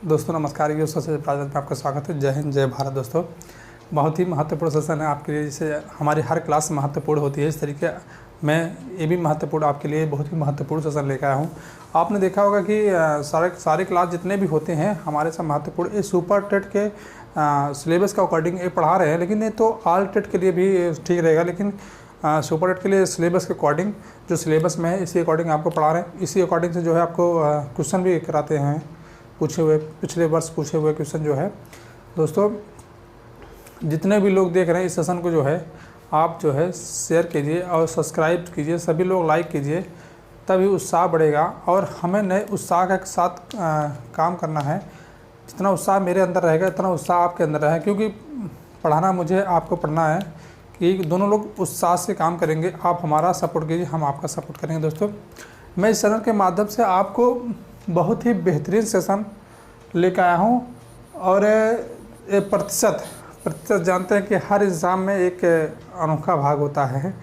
दोस्तों नमस्कार। ये सबसे प्राजत में आपका स्वागत है। जय हिंद, जय भारत। दोस्तों बहुत ही महत्वपूर्ण सेशन है आपके लिए। जैसे हमारी हर क्लास महत्वपूर्ण होती है, इस तरीके मैं ये भी महत्वपूर्ण आपके लिए बहुत ही महत्वपूर्ण सेशन लेकर आया हूँ। आपने देखा होगा कि सारे क्लास जितने भी होते हैं हमारे सब महत्वपूर्ण, ये सुपर टेट के सिलेबस के अकॉर्डिंग ये पढ़ा रहे हैं, लेकिन ये तो ऑल टेट के लिए भी ठीक रहेगा। लेकिन सुपर टेट के लिए सिलेबस के अकॉर्डिंग जो सिलेबस में है इसी अकॉर्डिंग आपको पढ़ा रहे हैं। इसी अकॉर्डिंग से जो है आपको क्वेश्चन भी कराते हैं, पूछे हुए पिछले वर्ष पूछे हुए क्वेश्चन जो है। दोस्तों जितने भी लोग देख रहे हैं इस सेशन को जो है आप जो है शेयर कीजिए और सब्सक्राइब कीजिए, सभी लोग लाइक कीजिए, तभी उत्साह बढ़ेगा। और हमें नए उत्साह के साथ काम करना है। जितना उत्साह मेरे अंदर रहेगा इतना उत्साह आपके अंदर रहेगा, क्योंकि पढ़ाना मुझे, आपको पढ़ना है कि दोनों लोग उत्साह से काम करेंगे। आप हमारा सपोर्ट कीजिए, हम आपका सपोर्ट करेंगे। दोस्तों मैं इस चैनल के माध्यम से आपको बहुत ही बेहतरीन सेशन लेकर आया हूँ। और प्रतिशत जानते हैं कि हर एग्ज़ाम में एक अनोखा भाग होता है,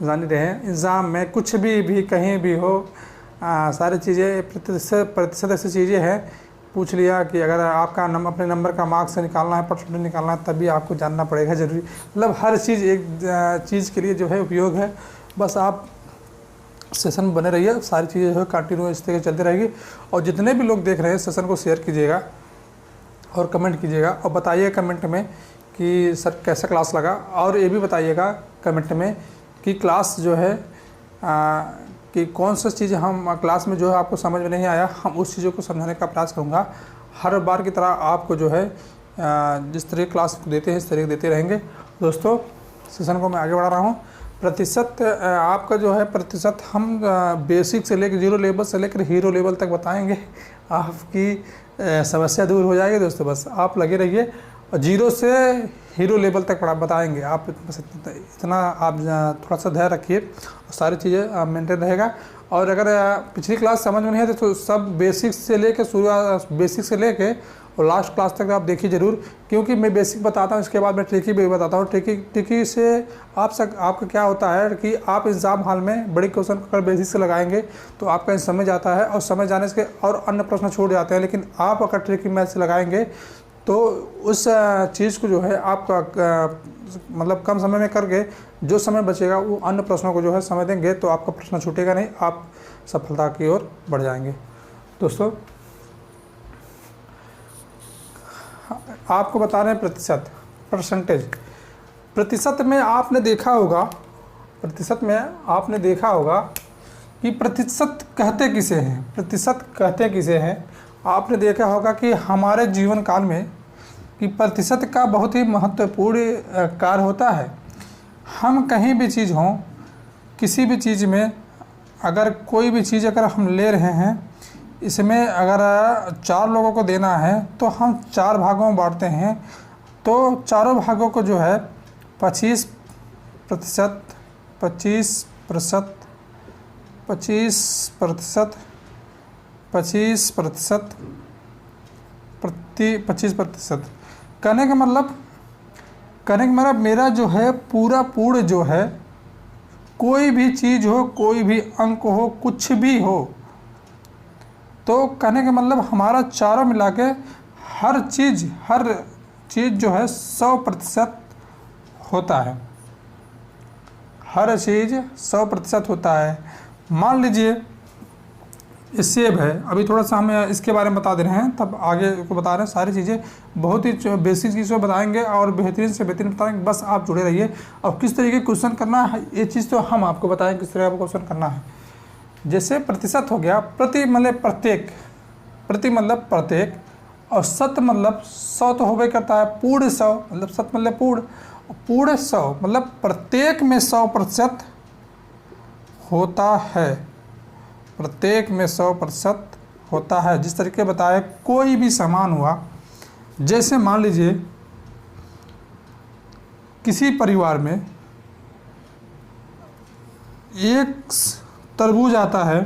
जान रहे हैं। एग्ज़ाम में कुछ भी कहीं भी हो, सारी चीज़ें प्रतिशत ऐसी चीज़ें हैं। पूछ लिया कि अगर आपका अपने नंबर का मार्क्स निकालना है, परसेंटेज निकालना है, तभी आपको जानना पड़ेगा ज़रूरी। मतलब हर चीज़ एक चीज़ के लिए जो है उपयोग है। बस आप सेशन में बने रहिए, सारी चीज़ें जो है कंटिन्यू इस तरह चलती रहेगी। और जितने भी लोग देख रहे हैं सेशन को शेयर कीजिएगा और कमेंट कीजिएगा और बताइए कमेंट में कि सर कैसा क्लास लगा। और ये भी बताइएगा कमेंट में कि क्लास जो है कि कौन सा चीज़ हम क्लास में जो है आपको समझ में नहीं आया, हम उस चीज़ों को समझाने का प्रयास करूँगा। हर बार की तरह आपको जो है जिस तरह क्लास देते हैं इस तरह देते रहेंगे। दोस्तों सेशन को मैं आगे बढ़ा रहा हूँ। प्रतिशत आपका जो है प्रतिशत हम बेसिक से लेकर जीरो लेवल से लेकर हीरो लेवल तक बताएंगे। आपकी समस्या दूर हो जाएगी। दोस्तों बस आप लगे रहिए और जीरो से हीरो लेवल तक बताएंगे। आप बस इतना आप थोड़ा सा धैर्य रखिए और सारी चीज़ें मेंटेन रहेगा। और अगर पिछली क्लास समझ में नहीं है तो सब बेसिक से लेके और लास्ट क्लास तक आप देखिए ज़रूर, क्योंकि मैं बेसिक बताता हूँ, इसके बाद मैं ट्रिकी भी बताता हूँ। ट्रिकी से आपका क्या होता है कि आप एग्ज़ाम हॉल में बड़े क्वेश्चन अगर बेसिक से लगाएंगे तो आपका समझ आता है, और समझ आने से और अन्य प्रश्न छूट जाते हैं। लेकिन आप अगर ट्रिकी मैथ से लगाएंगे तो उस चीज़ को जो है आपका मतलब कम समय में करके जो समय बचेगा वो अन्य प्रश्नों को जो है समय देंगे तो आपका प्रश्न छूटेगा नहीं, आप सफलता की ओर बढ़ जाएंगे। दोस्तों आपको बता रहे हैं प्रतिशत में आपने देखा होगा कि प्रतिशत कहते किसे हैं। आपने देखा होगा कि हमारे जीवन काल में कि प्रतिशत का बहुत ही महत्वपूर्ण कार्य होता है। हम कहीं भी चीज़ हों, किसी भी चीज़ में अगर कोई भी चीज़ अगर हम ले रहे हैं, इसमें अगर 4 लोगों को देना है तो हम 4 भागों में बांटते हैं। तो चारों भागों को जो है 25% कहने का मतलब मेरा जो है पूर्ण जो है, कोई भी चीज़ हो, कोई भी अंक हो, कुछ भी हो, तो कहने का मतलब हमारा चारों मिला के हर चीज़ जो है 100% होता है। हर चीज़ 100% होता है। मान लीजिए सेब है, अभी थोड़ा सा हम इसके बारे में बता दे रहे हैं, तब आगे को बता रहे हैं। सारी चीज़ें बहुत ही बेसिक चीज़ों बताएंगे और बेहतरीन से बेहतरीन बताएंगे। बस आप जुड़े रहिए। और किस तरीके क्वेश्चन करना है ये चीज़ तो हम आपको बताएंगे किस तरह आपको क्वेश्चन करना है। जैसे प्रतिशत हो गया, प्रति मतलब प्रत्येक, और शत मतलब 100 तो होबे करता है। पूर्ण 100 मतलब शत मतलब पूर्ण 100 मतलब प्रत्येक में 100% होता है। प्रत्येक में 100% होता है। जिस तरीके बताया, कोई भी सामान हुआ, जैसे मान लीजिए किसी परिवार में एक तरबूज आता है,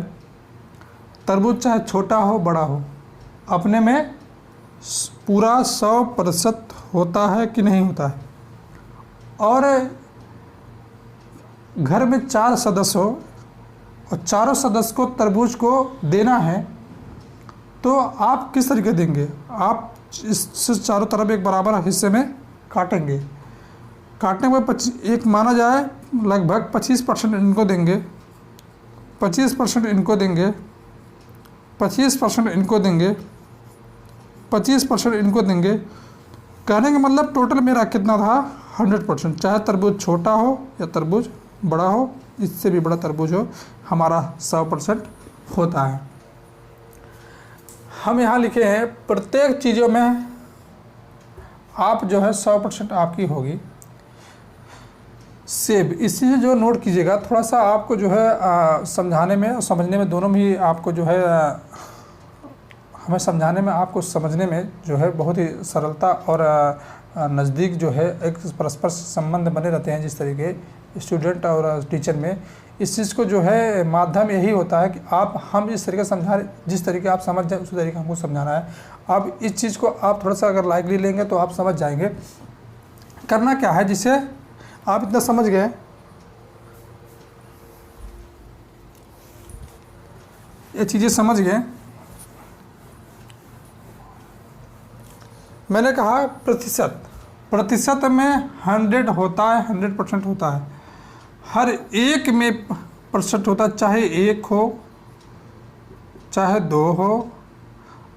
तरबूज चाहे छोटा हो बड़ा हो, अपने में पूरा 100% होता है कि नहीं होता है। और घर में 4 सदस्य हो और चारों सदस्य को तरबूज को देना है, तो आप किस तरीके देंगे, आप इससे चारों तरफ एक बराबर हिस्से में काटेंगे। काटने के बाद एक माना जाए लगभग 25% इनको देंगे, 25% इनको देंगे, 25% इनको देंगे, 25% इनको देंगे। कहने का मतलब टोटल मेरा कितना था, 100%। चाहे तरबूज छोटा हो या तरबूज बड़ा हो, इससे भी बड़ा तरबूज हो, हमारा 100% होता है। हम यहाँ लिखे हैं प्रत्येक चीज़ों में आप जो है 100% आपकी होगी। सेब, इसी जो नोट कीजिएगा, थोड़ा सा आपको जो है समझाने में और समझने में दोनों भी आपको जो है हमें समझाने में, आपको समझने में जो है बहुत ही सरलता और नज़दीक जो है एक परस्पर संबंध बने रहते हैं। जिस तरीके स्टूडेंट और टीचर में इस चीज़ को जो है माध्यम यही होता है कि हम जिस तरीके समझा, जिस तरीके आप समझ जाए उसी तरीके हमको समझाना है। आप इस चीज़ को आप थोड़ा सा अगर लाइटली लेंगे तो आप समझ जाएंगे। करना क्या है, जिससे आप इतना समझ गए, ये चीज़ें समझ गए। मैंने कहा प्रतिशत में 100 होता है, 100% होता है। हर एक में % होता है, चाहे 1 हो चाहे 2 हो,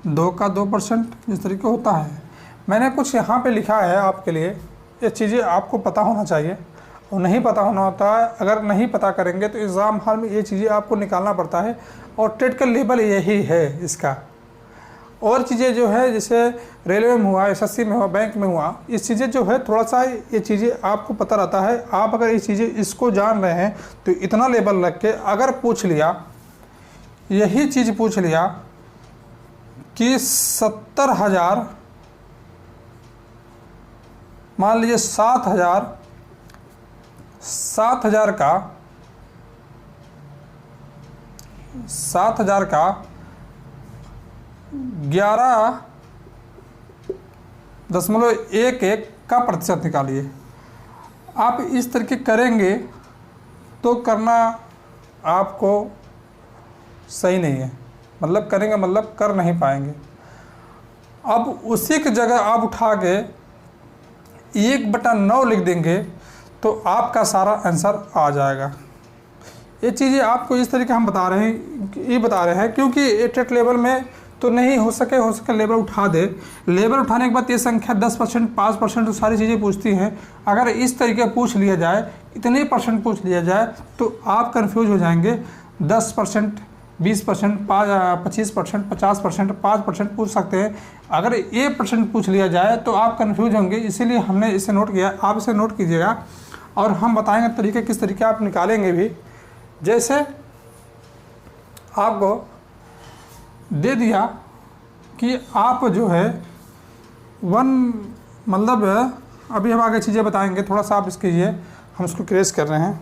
2 का 2%, इस तरीके होता है। मैंने कुछ यहाँ पे लिखा है आपके लिए, ये चीज़ें आपको पता होना चाहिए और नहीं पता होना होता है। अगर नहीं पता करेंगे तो एग्ज़ाम हॉल में ये चीज़ें आपको निकालना पड़ता है, और टेट का लेवल यही है इसका। और चीज़ें जो है जैसे रेलवे में हुआ, SSC में हुआ, बैंक में हुआ, इस चीज़ें जो है थोड़ा सा ये चीज़ें आपको पता रहता है। आप अगर ये चीज़ें इसको जान रहे हैं तो इतना लेवल रख के अगर पूछ लिया, यही चीज़ पूछ लिया कि 70,000, मान लीजिए 7,000 का 11.11 का प्रतिशत निकालिए। आप इस तरीके करेंगे तो करना आपको सही नहीं है, मतलब करेंगे मतलब कर नहीं पाएंगे। अब उसी की जगह आप उठा के 1/9 लिख देंगे तो आपका सारा आंसर आ जाएगा। ये चीज़ें आपको इस तरीके हम बता रहे हैं क्योंकि टेट लेवल में तो नहीं हो सके लेवल उठा दे। लेवल उठाने के बाद ये संख्या 10%, 5% तो सारी चीज़ें पूछती हैं। अगर इस तरीके पूछ लिया जाए, इतने % पूछ लिया जाए तो आप कंफ्यूज हो जाएंगे। 10%, 20%, 25%, 50%, 5% पूछ सकते हैं। अगर ये % पूछ लिया जाए तो आप कंफ्यूज होंगे। इसीलिए हमने इसे नोट किया, आप इसे नोट कीजिएगा और हम बताएंगे तरीके किस तरीके आप निकालेंगे भी। जैसे आपको दे दिया कि आप जो है मतलब अभी हम आगे चीज़ें बताएंगे, थोड़ा सा आप इसके लिए हम इसको क्रेज कर रहे हैं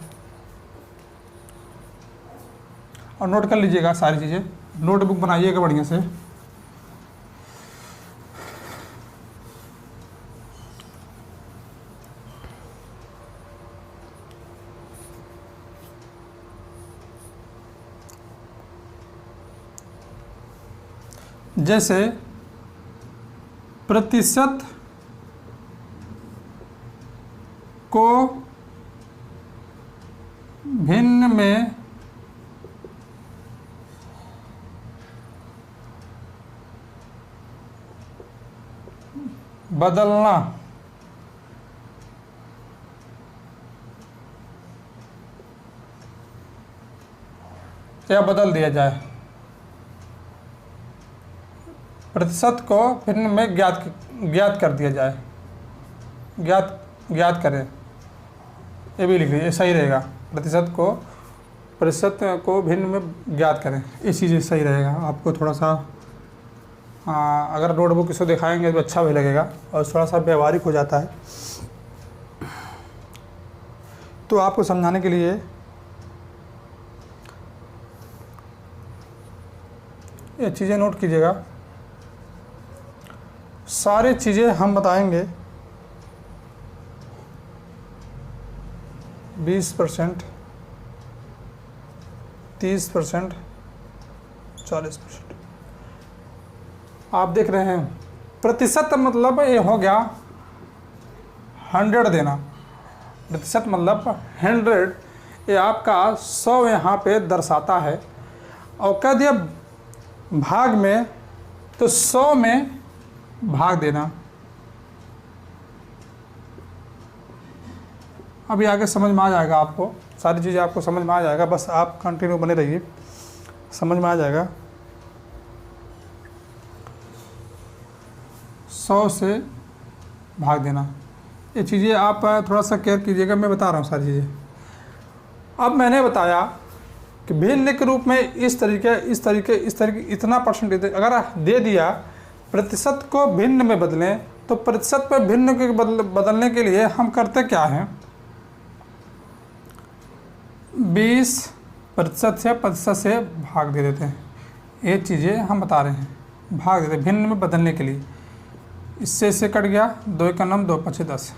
और नोट कर लीजिएगा सारी चीज़ें। नोटबुक बनाइएगा बढ़िया से। जैसे प्रतिशत को भिन्न में बदलना या बदल दिया जाए। प्रतिशत को भिन्न में ज्ञात कर दिया जाए, ज्ञात करें, ये भी लिख लीजिए, सही रहेगा। प्रतिशत को भिन्न में ज्ञात करें, ये चीज़ सही रहेगा। आपको थोड़ा सा अगर नोटबुक इसको दिखाएंगे तो अच्छा भी लगेगा और थोड़ा सा व्यवहारिक हो जाता है। तो आपको समझाने के लिए ये चीज़ें नोट कीजिएगा। सारी चीज़ें हम बताएंगे। 20%, 30%, 40%। आप देख रहे हैं प्रतिशत मतलब ये हो गया 100 देना, प्रतिशत मतलब 100, ये आपका 100 यहाँ पे दर्शाता है। और कह दिया भाग में, तो 100 में भाग देना। अभी आगे समझ में आ जाएगा, आपको सारी चीज़ें आपको समझ में आ जाएगा, बस आप कंटिन्यू बने रहिए, समझ में आ जाएगा। 100 से भाग देना, ये चीज़ें आप थोड़ा सा केयर कीजिएगा, मैं बता रहा हूँ सारी चीज़ें। अब मैंने बताया कि भिन्न के रूप में इस तरीके इतना परसेंट अगर दे दिया, प्रतिशत को भिन्न में बदलें, तो प्रतिशत पर भिन्न के बदलने के लिए हम करते क्या हैं, 20% से भाग दे देते हैं। ये चीज़ें हम बता रहे हैं, भाग देते हैं भिन्न में बदलने के लिए। इससे कट गया, 2 का नम 2 5 10।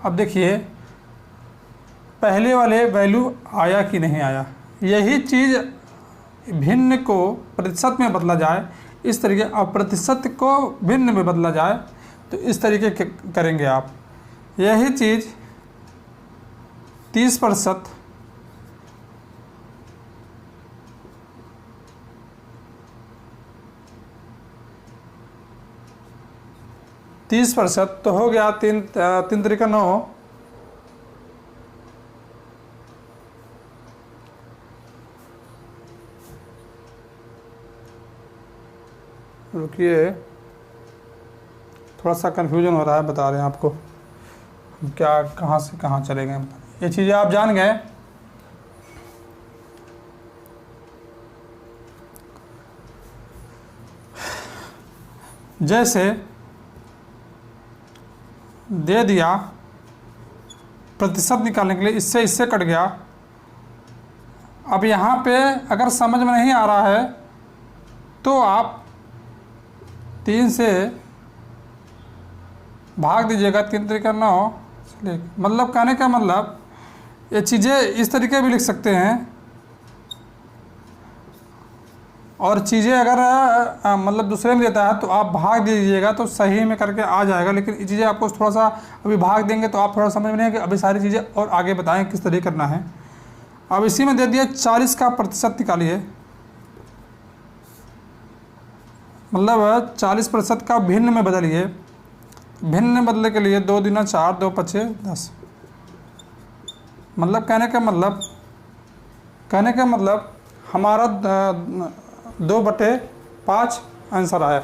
अब देखिए पहले वाले वैल्यू आया कि नहीं आया, यही चीज़ भिन्न को प्रतिशत में बदला जाए इस तरीके, और प्रतिशत को भिन्न में बदला जाए तो इस तरीके करेंगे आप। यही चीज़ 30% 30% तो हो गया 3 3 9, रुकिए थोड़ा सा कन्फ्यूजन हो रहा है, बता रहे हैं आपको क्या कहाँ से कहाँ चले गए। ये चीज़ें आप जान गए। जैसे दे दिया प्रतिशत निकालने के लिए, इससे कट गया। अब यहाँ पे अगर समझ में नहीं आ रहा है तो आप 3 से भाग दीजिएगा, 3 3 9। मतलब कहने का मतलब ये चीज़ें इस तरीके भी लिख सकते हैं, और चीज़ें अगर मतलब दूसरे में देता है तो आप भाग दीजिएगा तो सही में करके आ जाएगा। लेकिन ये चीज़ें आपको थोड़ा सा अभी भाग देंगे तो आप थोड़ा समझ में नहीं कि अभी सारी चीज़ें और आगे बताएं किस तरीके करना है। अब इसी में दे दिया 40 का प्रतिशत निकालिए, मतलब 40% का भिन्न में बदलिए। भिन्न में बदलने के लिए 2 दूना 4 2 5 10। मतलब कहने का मतलब हमारा 2/5 आंसर आया।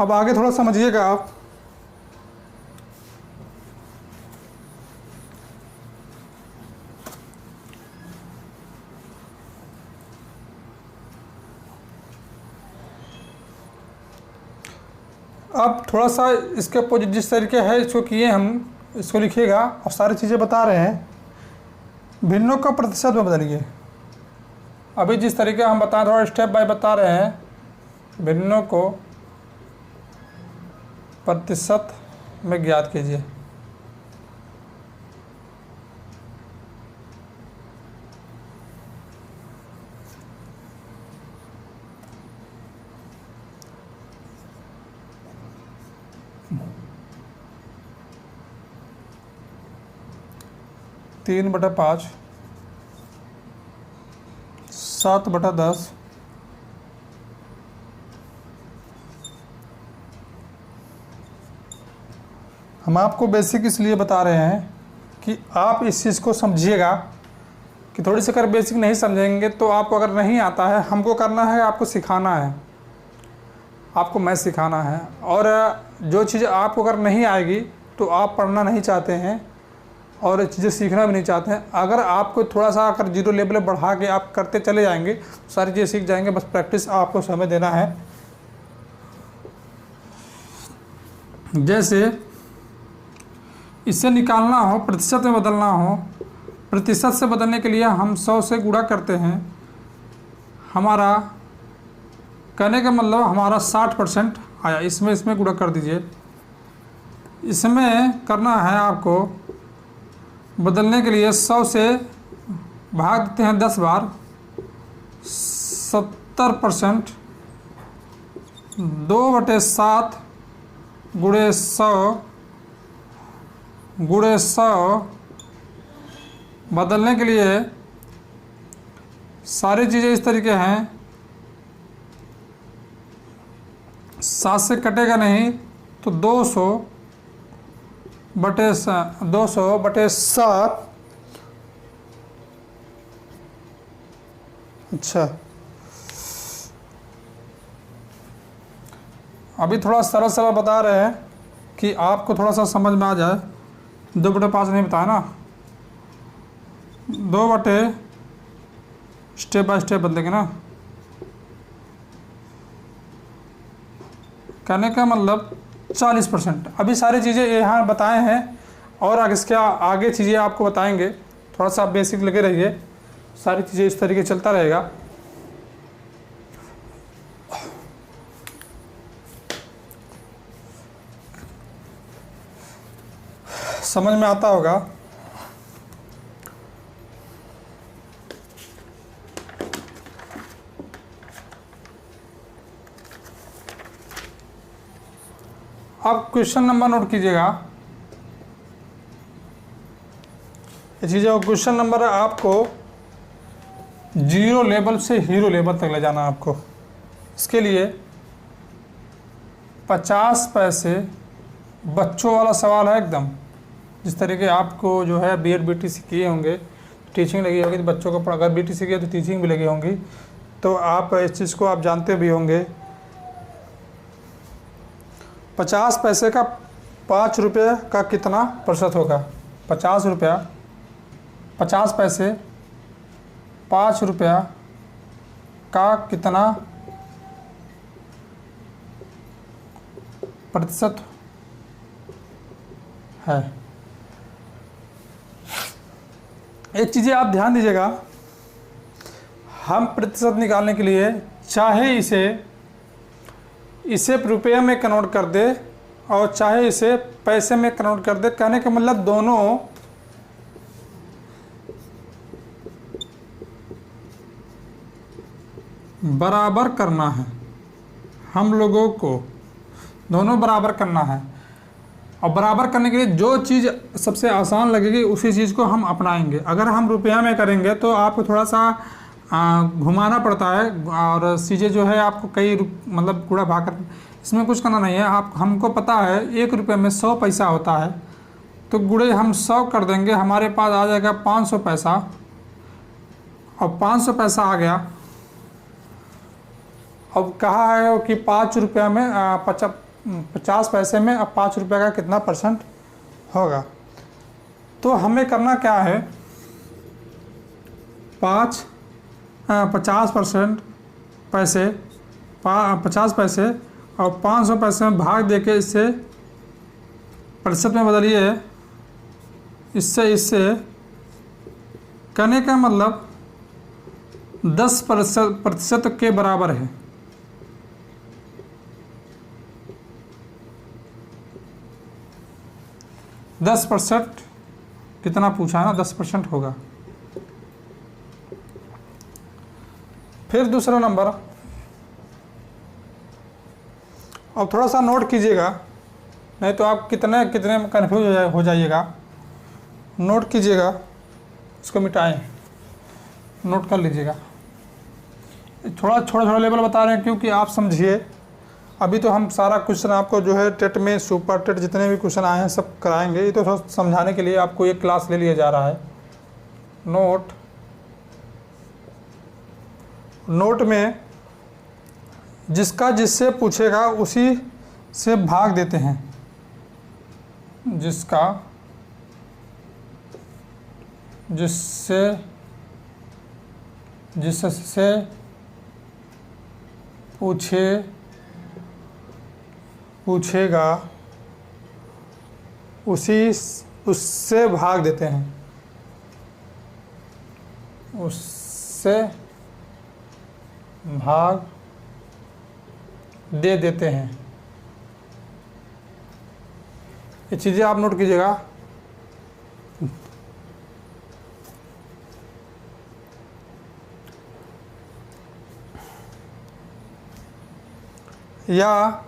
अब आगे थोड़ा समझिएगा आप। अब थोड़ा सा इसके अपोजिट जिस तरीके है इसको किए हम, इसको लिखिएगा और सारी चीज़ें बता रहे हैं। भिन्नों का प्रतिशत में बदलिए। अभी जिस तरीके हम बता रहे हैं स्टेप बाय बता रहे हैं, भिन्नों को प्रतिशत में ज्ञात कीजिए। तीन बटा 5 7/10 हम आपको बेसिक इसलिए बता रहे हैं कि आप इस चीज़ को समझिएगा कि थोड़ी सी अगर बेसिक नहीं समझेंगे तो आपको अगर नहीं आता है, हमको करना है, आपको सिखाना है, आपको मैथ सिखाना है। और जो चीज़ आपको अगर नहीं आएगी तो आप पढ़ना नहीं चाहते हैं और चीज़ें सीखना भी नहीं चाहते हैं। अगर आपको थोड़ा सा अगर 0 लेवल बढ़ा के आप करते चले जाएंगे तो सारी चीज़ें सीख जाएंगे। बस प्रैक्टिस आपको समय देना है। जैसे इससे निकालना हो, प्रतिशत में बदलना हो, प्रतिशत से बदलने के लिए हम 100 से गुणा करते हैं। हमारा कहने का मतलब हमारा 60% आया। इसमें गुणा कर दीजिए। इसमें करना है आपको बदलने के लिए 100 से भाग देते हैं 10 बार, 70%, 2/7 गुणे 100 बदलने के लिए सारी चीज़ें इस तरीके हैं, 7 से कटेगा नहीं तो 200/7। अच्छा, अभी थोड़ा सरल सरल बता रहे हैं कि आपको थोड़ा सा समझ में आ जाए। 2/5 नहीं बताया ना, 2 बटे स्टेप बाय स्टेप बदलेंगे ना। कहने का मतलब 40%। अभी सारी चीज़ें यहाँ बताए हैं और आगे इसके आगे चीज़ें आपको बताएंगे। थोड़ा सा आप बेसिक लगे रहिए, सारी चीज़ें इस तरीके चलता रहेगा। समझ में आता होगा। अब क्वेश्चन नंबर नोट कीजिएगा। ये चीज़ें क्वेश्चन नंबर आपको 0 लेवल से हीरो लेवल तक ले जाना है आपको। इसके लिए 50 पैसे बच्चों वाला सवाल है एकदम। जिस तरीके आपको जो है बीएड बीटीसी किए होंगे, टीचिंग लगी होगी, तो बच्चों को अगर बीटीसी किया तो टीचिंग भी लगी होंगी, तो आप इस चीज़ को आप जानते भी होंगे। 50 पैसे का 5 रुपये का कितना प्रतिशत होगा? 50 रुपया, 50 पैसे 5 रुपया का कितना प्रतिशत है? एक चीज़ें आप ध्यान दीजिएगा, हम प्रतिशत निकालने के लिए चाहे इसे रुपये में कन्वर्ट कर दे और चाहे इसे पैसे में कन्वर्ट कर दे, कहने का मतलब दोनों बराबर करना है। हम लोगों को दोनों बराबर करना है, और बराबर करने के लिए जो चीज़ सबसे आसान लगेगी उसी चीज़ को हम अपनाएंगे। अगर हम रुपया में करेंगे तो आपको थोड़ा सा घुमाना पड़ता है, और चीज़ें जो है आपको कई मतलब कूड़ा भाग कर, इसमें कुछ करना नहीं है। आप हमको पता है 1 रुपये में 100 पैसा होता है, तो गुणे हम 100 कर देंगे, हमारे पास आ जाएगा 500 पैसा। और 500 पैसा आ गया। अब कहा है कि 5 रुपये में 50 पैसे में अब 5 रुपये का कितना परसेंट होगा। तो हमें करना क्या है, 50% पैसे 50 पैसे और 500 पैसे में भाग देके इसे प्रतिशत में बदलिए। इससे कहने का मतलब 10% के बराबर है। 10% कितना पूछा है ना, 10% होगा। फिर दूसरा नंबर, अब थोड़ा सा नोट कीजिएगा, नहीं तो आप कितने कन्फ्यूज हो जाइएगा। नोट कीजिएगा, इसको मिटाएं, नोट कर लीजिएगा। थोड़ा लेवल बता रहे हैं क्योंकि आप समझिए। अभी तो हम सारा क्वेश्चन आपको जो है टेट में, सुपर टेट जितने भी क्वेश्चन आए हैं सब कराएंगे। ये तो समझाने के लिए आपको एक क्लास ले लिया जा रहा है। नोट में जिससे पूछेगा उसी से भाग देते हैं। जिससे पूछेगा उससे भाग देते हैं। उससे भाग दे देते हैं। ये चीज़ें आप नोट कीजिएगा। या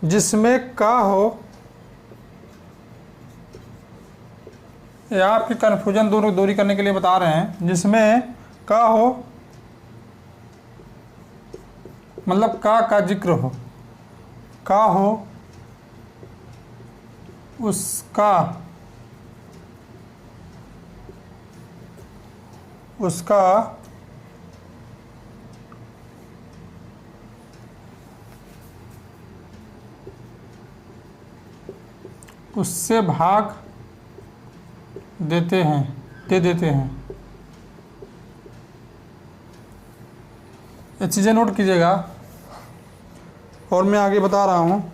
जिसमें का हो, या आपकी कन्फ्यूजन दूरी करने के लिए बता रहे हैं, जिसमें का हो मतलब का जिक्र हो, का हो उसका उससे भाग दे देते हैं। ये चीज़ें नोट कीजिएगा और मैं आगे बता रहा हूँ।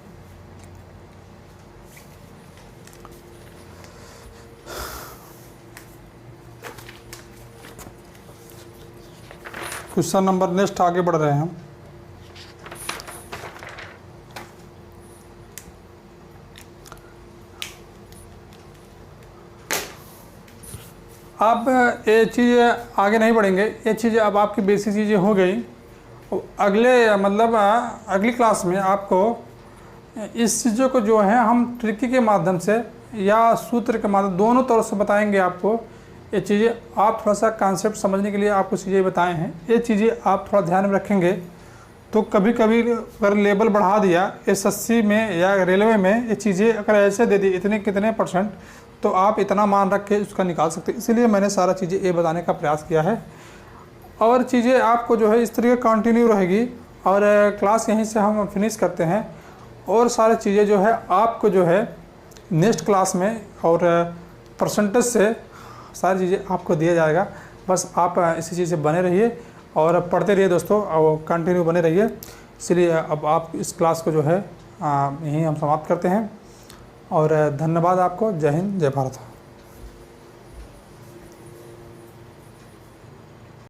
क्वेश्चन नंबर नेक्स्ट आगे बढ़ रहे हैं हम। अब ये चीज़ें आगे नहीं बढ़ेंगे, ये चीज़ें अब आपकी बेसिक चीज़ें हो गई। अगले मतलब अगली क्लास में आपको इस चीज़ों को जो है हम ट्रिकी के माध्यम से या सूत्र के माध्यम, दोनों तरह से बताएंगे आपको। ये चीज़ें आप थोड़ा सा कॉन्सेप्ट समझने के लिए आपको चीज़ें बताए हैं, ये चीज़ें आप थोड़ा ध्यान में रखेंगे तो कभी कभी अगर लेवल बढ़ा दिया SSC में या रेलवे में, ये चीज़ें अगर ऐसे दे दी इतने कितने %, तो आप इतना मान रख के उसका निकाल सकते हैं। इसीलिए मैंने सारा चीज़ें ये बताने का प्रयास किया है। और चीज़ें आपको जो है इस तरीके कंटिन्यू रहेगी और क्लास यहीं से हम फिनिश करते हैं। और सारी चीज़ें जो है आपको जो है नेक्स्ट क्लास में और परसेंटेज से सारी चीज़ें आपको दिया जाएगा। बस आप इसी चीज़ से बने रहिए और पढ़ते रहिए दोस्तों, और कंटिन्यू बने रहिए। इसलिए अब आप इस क्लास को जो है यहीं हम समाप्त करते हैं और धन्यवाद आपको। जय हिंद, जय भारत।